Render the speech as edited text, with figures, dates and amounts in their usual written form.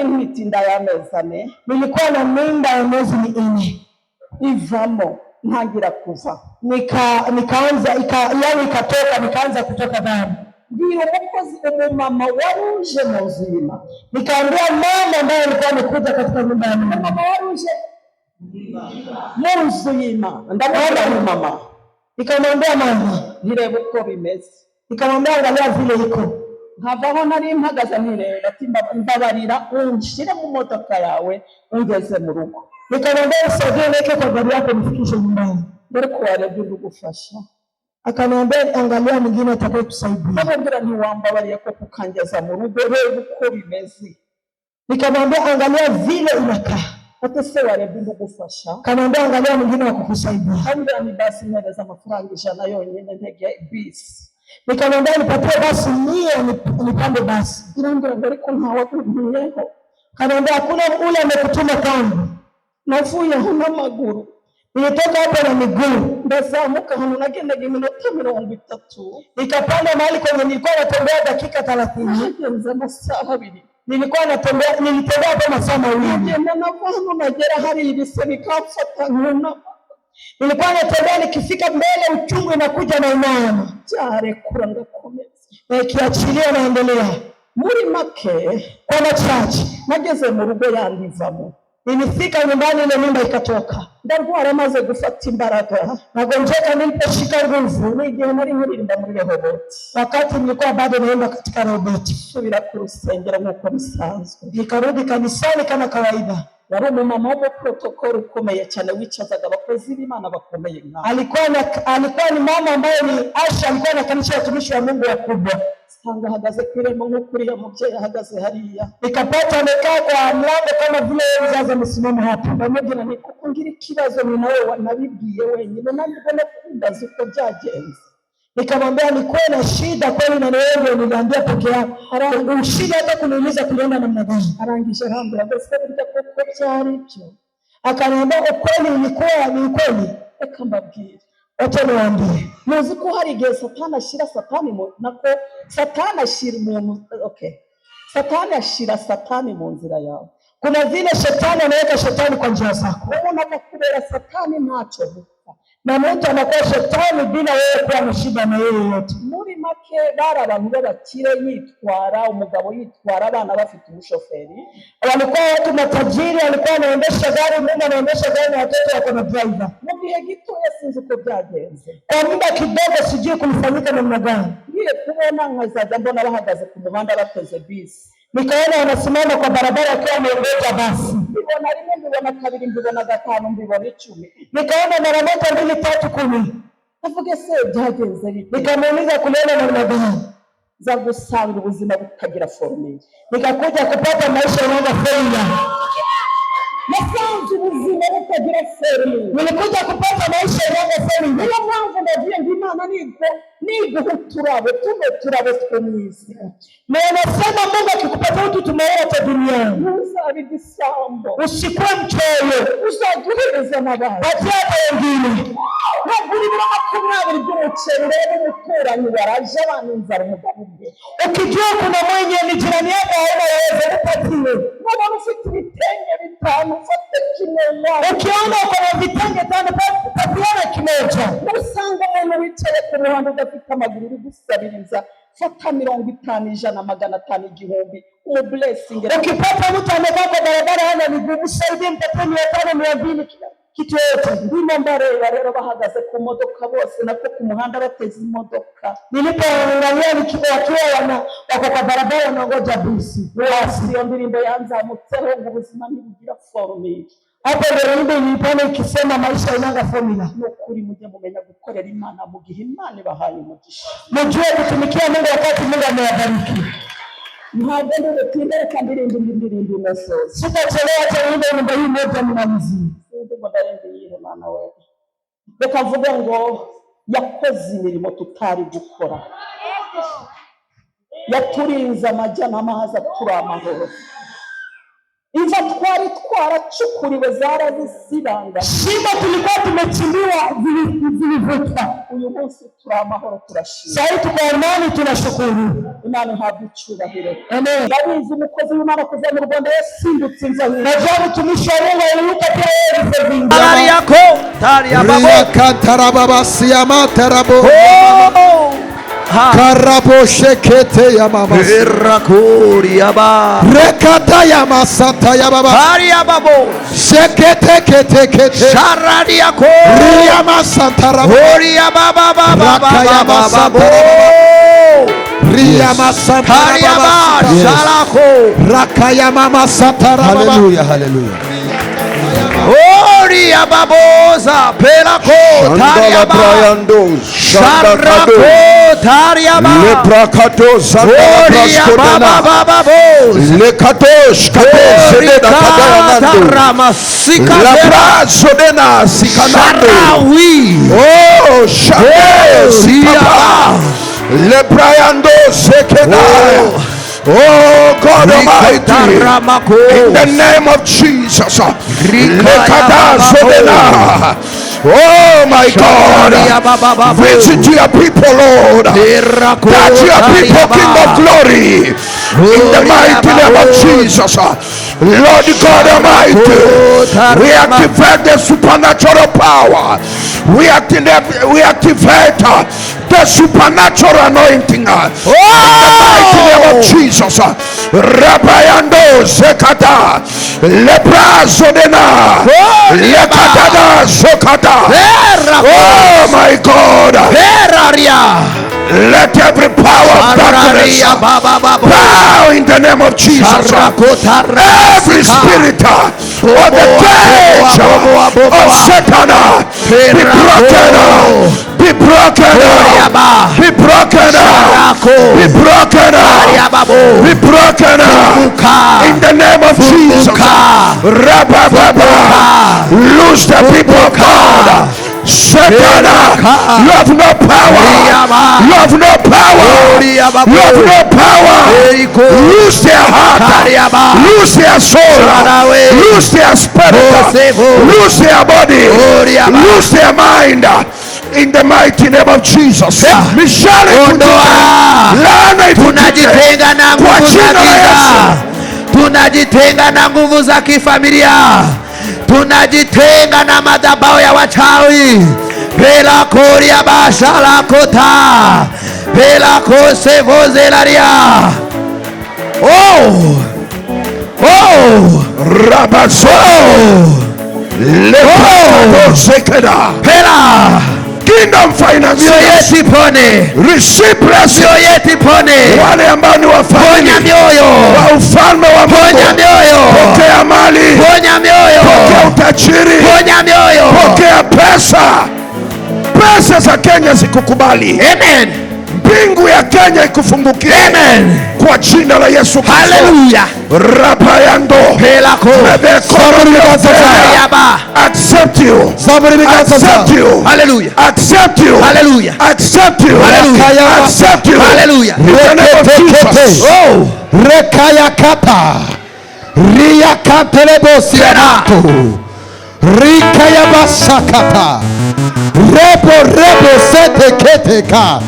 nari ntitinda y'amezane, nilikuwa na mimba ya miezi 4 ivamo ntangira kuva, nikaanza yani ikatoka, nikaanza kutoka damu. Ndio umukozi mama waruje mu nzu y'Imana, nikaambia mama ambaye alikuwa amekuja katika nyumba ya Mungu, mama waruje mu nzu y'Imana, ndamwona mama, nikamwambia mama nirebe uko bimeze, nikamwambia angalia vile iko. nkavaho nari mpagaze ntireba ati mbabarira unshire mu modoka yawe ungeze mu rugo. Nikamwambia usaidie neke kwa gari yako nifikishe nyumbani. Mbere ko warebye ndugufasha. Akaniambia angalia mwingine atakayekusaidia. Akambwira ntiwambabariye ko kukangeza mu rugo rebe uko bimeze. Nikamwambia angalia vile inakaa. Ate se warebye ndugufasha. Kanambia angalia mwingine wa kukusaidia. Akambwira ni basi ntereza amafaranga 100 yonyine ntege bisi. Nikamwambia nipatie basi 100 nipande basi. Ndirambira ngo ariko ntawakumiyeho. Kanambia hakuna ule amekutuma kangu. Navuye n'amaguru, nilitoka hapo na miguu, ndazamuka hano nagendaga iminota 30, nikapanda mahali kwenye nilikuwa natembea dakika 30, nagenze amasaha 2, nilitembea kwa masaa 2, ngenda navano nagera hari ibise bikamfata nkuna, nilikuwa natembea nikifika mbele uchungu inakuja na inama, cyarekura ngakomeza, kiachilia naendelea. Muri make kwa machache nageze mu rugo yandivamo, nilifika nyumbani ile mimba ikatoka. Ndarwara maze gufata imbaraga, nagonjeka niliposhika nguvu, n'igihe nari nkiririmba muri Rehoboth, wakati nilikuwa bado naimba katika Rehoboth, subira ku rusengero nk'uko bisanzwe, nikarudi kanisani kama kawaida. Yari umumama wo protocol ukomeye cyane wicazaga abakozi b'Imana bakomeye nka. Alikuwa ni mama ambaye ni Asha, alikuwa na kanisa ya watumishi wa Mungu wakubwa. Sanga ahagaze kwiremo nk'ukuri ya mubyeyi ahagaze hariya. Nikapata amekaa kwa mlango kama vile mzazi amesimama hapo. Ndamubwira nti kuko ngira ikibazo ni nawe wanabibwiye wenyine nandibona kundaza uko byagenze. Nikamwambia nilikuwa na shida kweli na wewe niliambia peke yako. Shida hata kuniuliza kulienda namna gani. Arangije arambira bose burya koko byari byo. Akaniambia ukweli ni kweli. Reka mbabwire. Wacha niwaambie. Muzi ko hari igihe Satani ashira Satani nako Satani ashira umuntu Satani ashira Satani mu nzira yawe. Kuna vile Shetani anaweka Shetani kwa njia zako. Wewe unakubera Satani ntacyo gupfa. Na mtu anakuwa Shetani bila wewe kuwa na shida na yeye yote. Muri make bara abantu b'abakire yitwara, umugabo yitwara, abana bafite umushoferi. Walikuwa watu matajiri, walikuwa wanaendesha gari, mume anaendesha gari na watoto wako na driver. Mu gihe gito yasinze uko byagenze. Kwa muda kidogo sijui kulifanyika namna gani. Ngiye kubona nkazaza mbona bahagaze ku muhanda bateze bisi. Nikaona wanasimama kwa barabara wakiwa wameongoza basi. Mbona rimwe mbona kabiri mbona gatanu mbona 10. Nikaona mara moja 2 3 10. Navuga se byagenze bite? Nikamuuliza kuliona namna gani? Za gusanga ubuzima butagira formula. Nikakuja kupata maisha yana formula. Nasanze ubuzima butagira formula. Nilikuja kupata maisha yana formula. Niyo mpamvu ndavuye ngo Imana niguhuturabo turabo tw'umwisi. Na anasema Mungu akikupatia utu tumeota duniani. Uzabe gisambo. Usikuwe mchoyo. Uzaduhereza n'abandi. Patia wengine. Nagura ibiro 20 by'umuceri rero umuturanyi waraje abantu inzara umugabo ubwe. Ukijua kuna mwenye ni jirani yako hauna uwezo upatie. Mbona ufite ibitenge 5 ufate kimwe. Ukiona uko na vitenge 5 patiana kimoja. Usanga umuntu wicaye ku muhanda udafite amaguru uri gusabiriza fata 50 ijana 500 igihumbi blessing. Ukipata mtu amekaa kwa barabara hana miguu usaidie mpatie 500 200 kitu yote. Ndimo mbareba rero bahagaze ku modoka bose nako ku muhanda bateze imodoka. Nilipoangalia wakiwa wako kwa barabara wanangoja bisi. Iyo ndirimbo yanzamutseho ngo ubuzima ntibugira formula. Hapo ndio nilipona ikisema maisha inanga formula. Nukuri mujye mumenya gukorera Imana mu gihe Imana ibahaye umugisha. Mjue kutumikia Mungu wakati Mungu amewabariki. Ntabwo ndotindere kandi ndirimbo nasoza. Sitachelewa tena nyimbo hii moja mnamzii. Ndimo ndarendiye Imana wewe. Bekavuga ngo yakoze imirimo tutari gukora. Yaturinze amajyana amazi atura amahoro. imva twari twaracukuriwe zarazisibanga, shimo tulikuwa tumechimbiwa zilivutwa. uyu munsi turi amahoro, turashima. Sasa tuko amani, tunashukuru. Imana ihabwe icyubahiro. Amen. Ndabizi umukozi w'Imana kuva mu Rwanda yasimbutse inzahiro. Najua mtumishi wa Mungu aliruka pia yeye vingi. Tari yako, tari ya babo. Rakatarababasi ya matarabo. Karabo shekete ya mama. Rakuri ya ba. Rekata ya masata ya baba. Tari ya babo. Shekete kete kete. Sharadi yako. Riya masata rabo. Ori ya baba baba Raka ya masata baba. Riya masata Tari ya ba. Shalako. Raka ya mama sata rabo. Hallelujah, hallelujah. Ori ya baboza. Pelako. Tari ya ba. Sharako. Tari ya ba. Leprakato Ori ya baba baba boza. Lekatosh kato sedena kadayanando. Labra sodena sikanando. Oh, shade sikapa. Leprayando sekena. Oh God Almighty, in the name of Jesus, Lekada sodena. Oh my God, visit your people, Lord. Touch your people, King of Glory. In the mighty name of Jesus, Lord God Almighty, we activate the supernatural power. We activate the supernatural anointing. In the mighty name of Jesus, Rabayando Sekata, Lepra Zodena, Lekata Sokata. Oh my God, let every power of darkness bow in the name of Jesus. Every spirit of the cage of Satan be broken. Be broken. Be broken. Be broken. Be broken. In the name of Jesus. Loose the people of God. Satan, you have no power. You have no power. You have no power. Lose their heart. Lose their soul. Lose their spirit. Lose their body. Lose their mind. In the mighty name of Jesus. Tunajitenga na nguvu za giza. Tunajitenga na nguvu za kifamilia. Tunajitenga na madhabahu ya wachawi. Pela koria bashala kota. Pela kose vozelaria. Oh. Oh. Rabaso. Lepa sekeda. Pela. Kingdom finance. Mioyo pone. Receive blessing. Mioyo pone. Wale ambao ni wafalme. Ponya mioyo. Wa ufalme wa Mungu. Ponya mioyo. Pokea mali. Ponya mioyo. Pokea utajiri. Ponya mioyo. Pokea pesa. Pesa za Kenya zikukubali. Amen. Mbingu ya Kenya ikufungukie. Amen. Kwa jina la Yesu Kristo. Hallelujah. Rapayando. Pelako. Accept you. Accept you. Hallelujah. Accept you. Hallelujah. Accept you. Hallelujah. Accept you. Hallelujah. In the name of Jesus. Oh. Rekaya kata. Ria kantelebosi anato. Rikaya basakata. Rebo sete keteka.